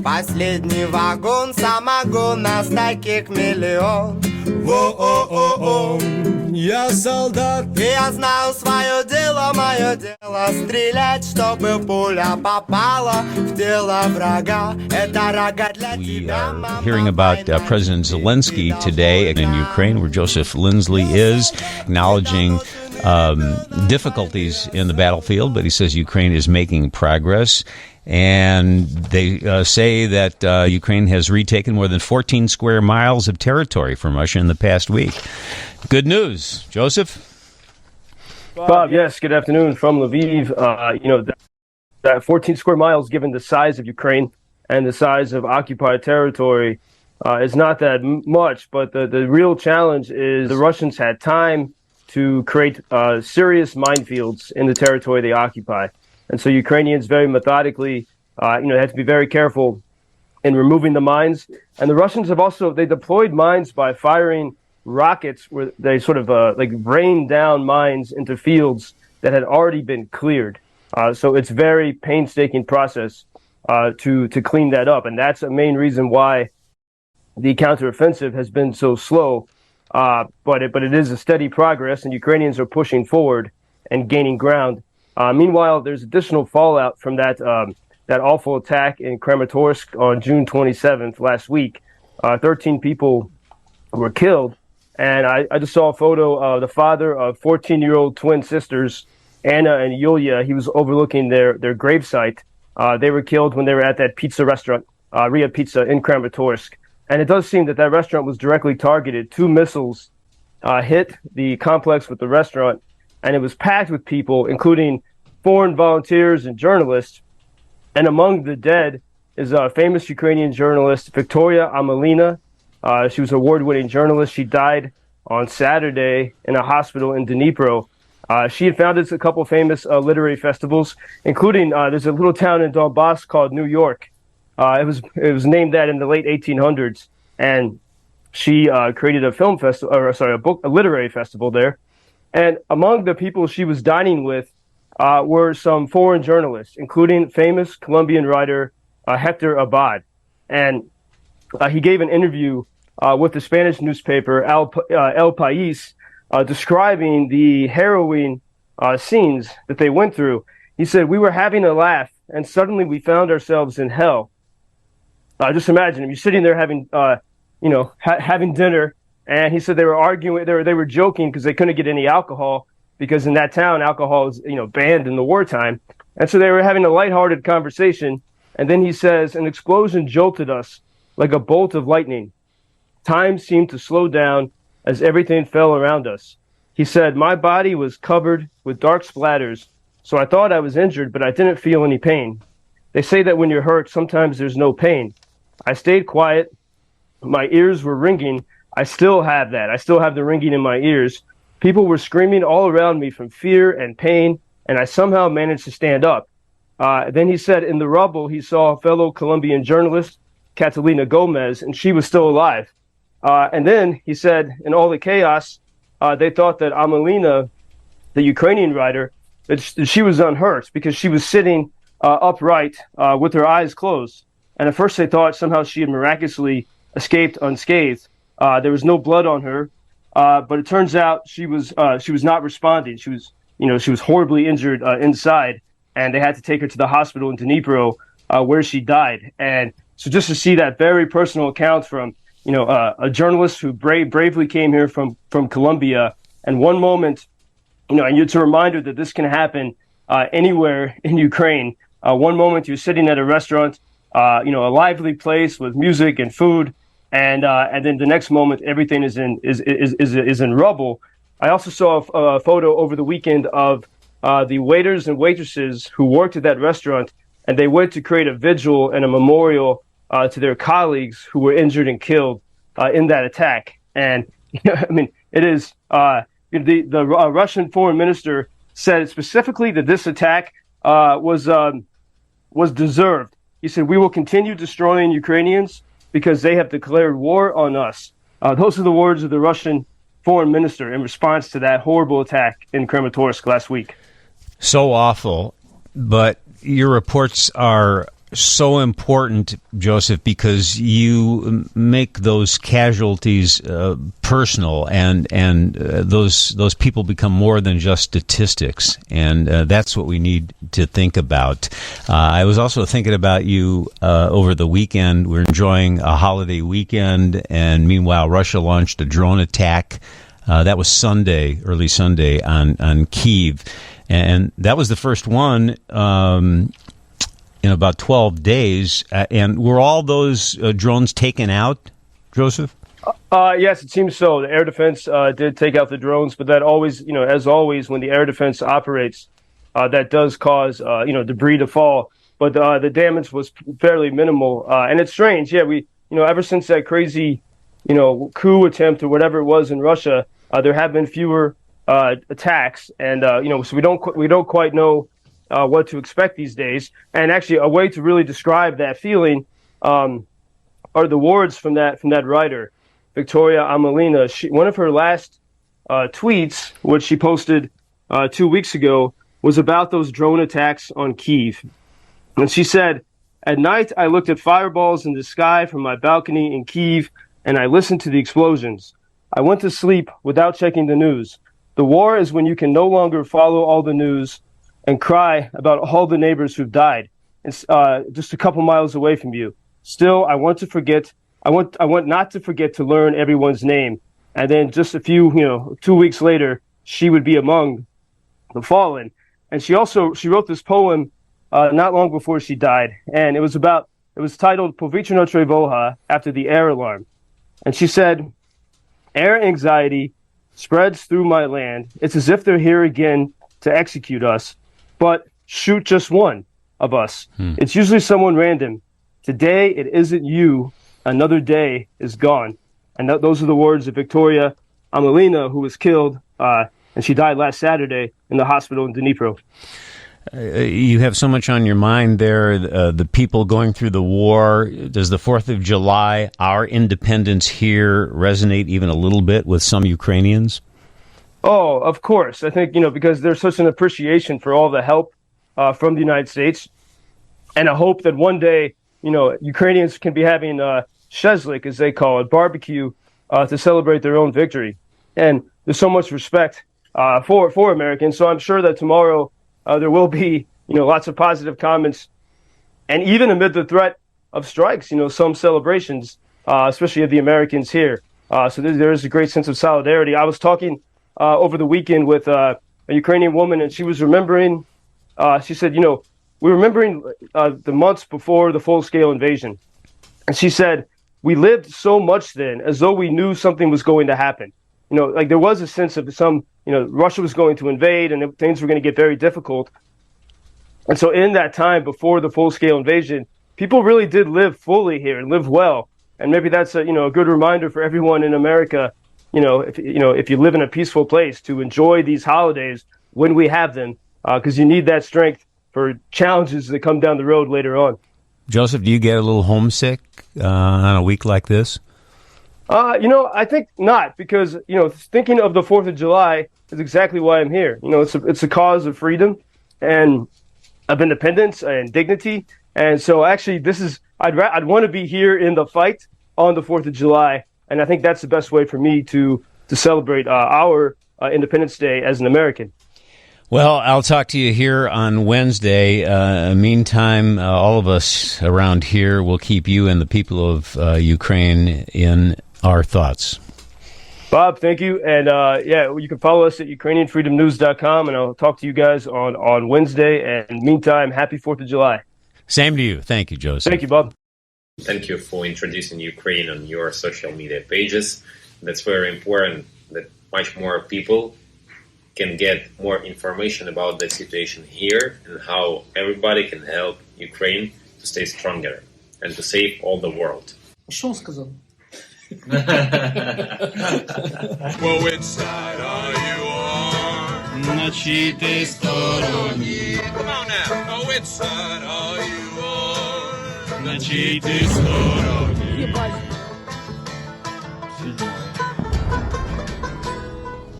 Последний вагон, самогон, нас таких миллион. Во-о-о-о, я солдат, и я знаю свое дело, мое дело стрелять, чтобы пуля попала в тело врага. Это рога для тебя, мама. Hearing about President Zelensky today in Ukraine, where Joseph Lindsley is, acknowledging difficulties in the battlefield, but he says Ukraine is making progress. And they say that Ukraine has retaken more than 14 square miles of territory from Russia in the past week. Good news. Joseph? Bob, yes, good afternoon from Lviv. That 14 square miles, given the size of Ukraine and the size of occupied territory, is not that much. But the real challenge is the Russians had time to create serious minefields in the territory they occupy. And so Ukrainians very methodically, had to be very careful in removing the mines. And the Russians have also, they deployed mines by firing rockets where they sort of rained down mines into fields that had already been cleared. So it's very painstaking process to clean that up. And that's a main reason why the counteroffensive has been so slow. But it is a steady progress, and Ukrainians are pushing forward and gaining ground. Meanwhile, there's additional fallout from that awful attack in Kramatorsk on June 27th last week. 13 people were killed, and I just saw a photo of the father of 14-year-old twin sisters, Anna and Yulia. He was overlooking their gravesite. They were killed when they were at that pizza restaurant, Ria Pizza in Kramatorsk. And it does seem that that restaurant was directly targeted. 2 missiles hit the complex with the restaurant, and it was packed with people, including foreign volunteers and journalists. And among the dead is a famous Ukrainian journalist, Victoria Amelina. She was an award-winning journalist. She died on Saturday in a hospital in Dnipro. She had founded a couple famous literary festivals, including there's a little town in Donbass called New York. It was named that in the late 1800s, and she created a film festival, a literary festival there. And among the people she was dining with were some foreign journalists, including famous Colombian writer Hector Abad. And he gave an interview with the Spanish newspaper El País, describing the harrowing scenes that they went through. He said, "We were having a laugh, and suddenly we found ourselves in hell." Just imagine, you're sitting there having, having dinner. And he said they were arguing, they were joking because they couldn't get any alcohol, because in that town, alcohol is, banned in the wartime. And so they were having a lighthearted conversation. And then he says, "An explosion jolted us like a bolt of lightning. Time seemed to slow down as everything fell around us." He said, "My body was covered with dark splatters, so I thought I was injured, but I didn't feel any pain. They say that when you're hurt, sometimes there's no pain. I stayed quiet. My ears were ringing. I still have that. I still have the ringing in my ears. People were screaming all around me from fear and pain, and I somehow managed to stand up." Then he said in the rubble, he saw a fellow Colombian journalist, Catalina Gomez, and she was still alive. And then he said, in all the chaos, they thought that Amelina, the Ukrainian writer, that she was unhurt because she was sitting upright with her eyes closed. And at first they thought somehow she had miraculously escaped unscathed. There was no blood on her, but it turns out she was not responding. She was horribly injured inside, and they had to take her to the hospital in Dnipro, where she died. And so just to see that very personal account from a journalist who bravely came here from Colombia, and one moment, and it's a reminder that this can happen anywhere in Ukraine. One moment you're sitting at a restaurant, a lively place with music and food. And then the next moment, everything is in rubble. I also saw a photo over the weekend of the waiters and waitresses who worked at that restaurant, and they went to create a vigil and a memorial to their colleagues who were injured and killed in that attack. And it is the Russian foreign minister said specifically that this attack was deserved. He said, "We will continue destroying Ukrainians because they have declared war on us." Those are the words of the Russian foreign minister in response to that horrible attack in Kramatorsk last week. So awful, but your reports are so important, Joseph, because you make those casualties personal, and those people become more than just statistics, and that's what we need to think about. I was also thinking about you over the weekend. We're enjoying a holiday weekend, and meanwhile, Russia launched a drone attack. That was Sunday, early Sunday, on Kyiv, and that was the first one in about 12 days. And were all those drones taken out, Joseph? Yes, it seems so. The air defense did take out the drones, but that always, as always, when the air defense operates, that does cause, debris to fall. But the damage was fairly minimal. And it's strange. Yeah, we, ever since that crazy, coup attempt or whatever it was in Russia, there have been fewer attacks. And, so we don't quite know what to expect these days. And actually, a way to really describe that feeling are the words from that writer, Victoria Amelina. One of her last tweets, which she posted 2 weeks ago, was about those drone attacks on Kyiv. And she said, "At night, I looked at fireballs in the sky from my balcony in Kyiv, and I listened to the explosions. I went to sleep without checking the news. The war is when you can no longer follow all the news and cry about all the neighbors who've died. It's just a couple miles away from you. Still, I want not to forget to learn everyone's name." And then just a few, 2 weeks later, she would be among the fallen. And she wrote this poem not long before she died, and it was titled "Povietrena Trevoha," after the air alarm. And she said, "Air anxiety spreads through my land. It's as if they're here again to execute us. But shoot just one of us. It's usually someone random. Today, it isn't you. Another day is gone." And those are the words of Victoria Amelina, who was killed, and she died last Saturday in the hospital in Dnipro. You have so much on your mind there, the people going through the war. Does the 4th of July, our independence here, resonate even a little bit with some Ukrainians? Oh, of course. I think, because there's such an appreciation for all the help from the United States, and a hope that one day, Ukrainians can be having shezlik, as they call it, barbecue, to celebrate their own victory. And there's so much respect for Americans. So I'm sure that tomorrow there will be, lots of positive comments. And even amid the threat of strikes, some celebrations, especially of the Americans here. So there is a great sense of solidarity. I was talking over the weekend with a Ukrainian woman, and she was remembering, she said, we're remembering the months before the full-scale invasion. And she said, we lived so much then as though we knew something was going to happen. Like there was a sense of Russia was going to invade and things were going to get very difficult. And so in that time before the full-scale invasion, people really did live fully here and live well. And maybe that's a good reminder for everyone in America, if you live in a peaceful place, to enjoy these holidays when we have them, because you need that strength for challenges that come down the road later on. Joseph, do you get a little homesick on a week like this? I think not, because, thinking of the 4th of July is exactly why I'm here. It's a cause of freedom and of independence and dignity. And so actually I'd want to be here in the fight on the 4th of July. And I think that's the best way for me to celebrate our Independence Day as an American. Well, I'll talk to you here on Wednesday. Meantime, all of us around here will keep you and the people of Ukraine in our thoughts. Bob, thank you. And you can follow us at UkrainianFreedomNews.com, and I'll talk to you guys on Wednesday. And meantime, happy 4th of July. Same to you. Thank you, Joseph. Thank you, Bob. Thank you for introducing Ukraine on your social media pages. That's very important, that much more people can get more information about the situation here and how everybody can help Ukraine to stay stronger and to save all the world. Що він сказав? Well, which side are you on? На чиїй ти стороні? Come on now. Oh, which side are you on? На чиїй ти стороні?